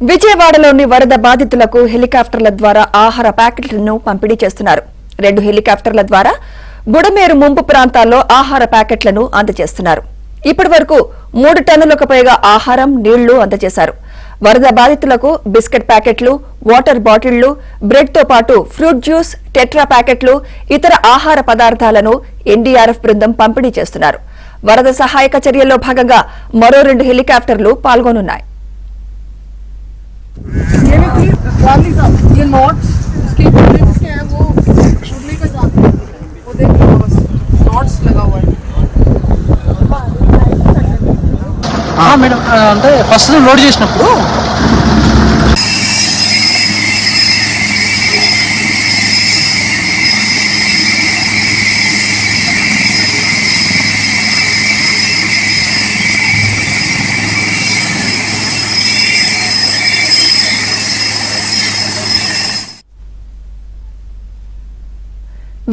విజయవాడలోని వరద బాధితులకు హెలికాప్టర్ల ద్వారా ఆహార ప్యాకెట్లను పంపిణీ చేస్తున్నారు. 2 హెలికాప్టర్ల ద్వారా బుడమేరు ముంపు ప్రాంతాల్లో ఆహార ప్యాకెట్లను అందజేస్తున్నారు. ఇప్పటి వరకు 3 టన్నులకు పైగా ఆహారం, నీళ్లు అందజేశారు. వరద బాధితులకు బిస్కెట్ ప్యాకెట్లు, వాటర్ బాటిళ్లు, బ్రెడ్ తో పాటు ఫ్రూట్ జ్యూస్, టెట్రా ప్యాకెట్లు, ఇతర ఆహార పదార్థాలను ఎన్డీఆర్ఎఫ్ బృందం పంపిణీ చేస్తున్నారు. వరద సహాయక చర్యల్లో భాగంగా మరో 2 హెలికాప్టర్లు పాల్గొనున్నాయి. ये नॉट्स इसके यूनिट्स के हैं वो शुरली का जाते हैं वो देखिए बस नॉट्स लगा हुआ है. మేడం అంటే ఫస్ట్ లోడ్ చేసినప్పుడు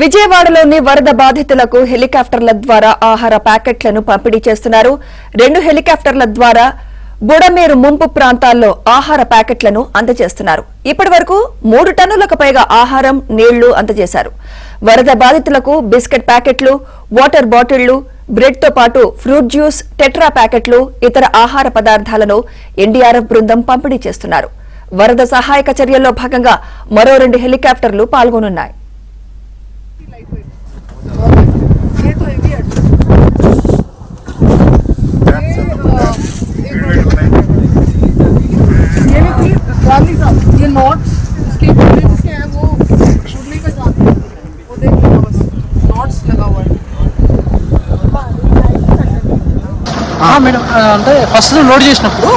విజయవాడలోని వరద బాధితులకు హెలికాప్టర్ల ద్వారా ఆహార ప్యాకెట్లను పంపిణీ చేస్తున్నారు. 2 హెలికాప్టర్ల ద్వారా బుడమేరు ముంపు ప్రాంతాల్లో ఆహార ప్యాకెట్లను అందజేస్తున్నారు. ఇప్పటి వరకు 3 టన్నులకు పైగా ఆహారం, నీళ్లు అందజేశారు. వరద బాధితులకు బిస్కెట్ ప్యాకెట్లు, వాటర్ బాటిళ్లు, బ్రెడ్ తో పాటు ఫ్రూట్ జ్యూస్, టెట్రా ప్యాకెట్లు, ఇతర ఆహార పదార్థాలను ఎన్డీఆర్ఎఫ్ బృందం పంపిణీ చేస్తున్నారు. వరద సహాయక చర్యల్లో భాగంగా మరో 2 హెలికాప్టర్లు పాల్గొనున్నాయి. ये तो हेवी है ये भी थी गांधी साहब ये नॉट्स इसके यूनिट्स के हैं वो शुरली का जाते हैं वो देखिए बस नॉट्स लगा हुआ है. మేడం అంటే ఫస్ట్ లోడ్ చేసినప్పుడు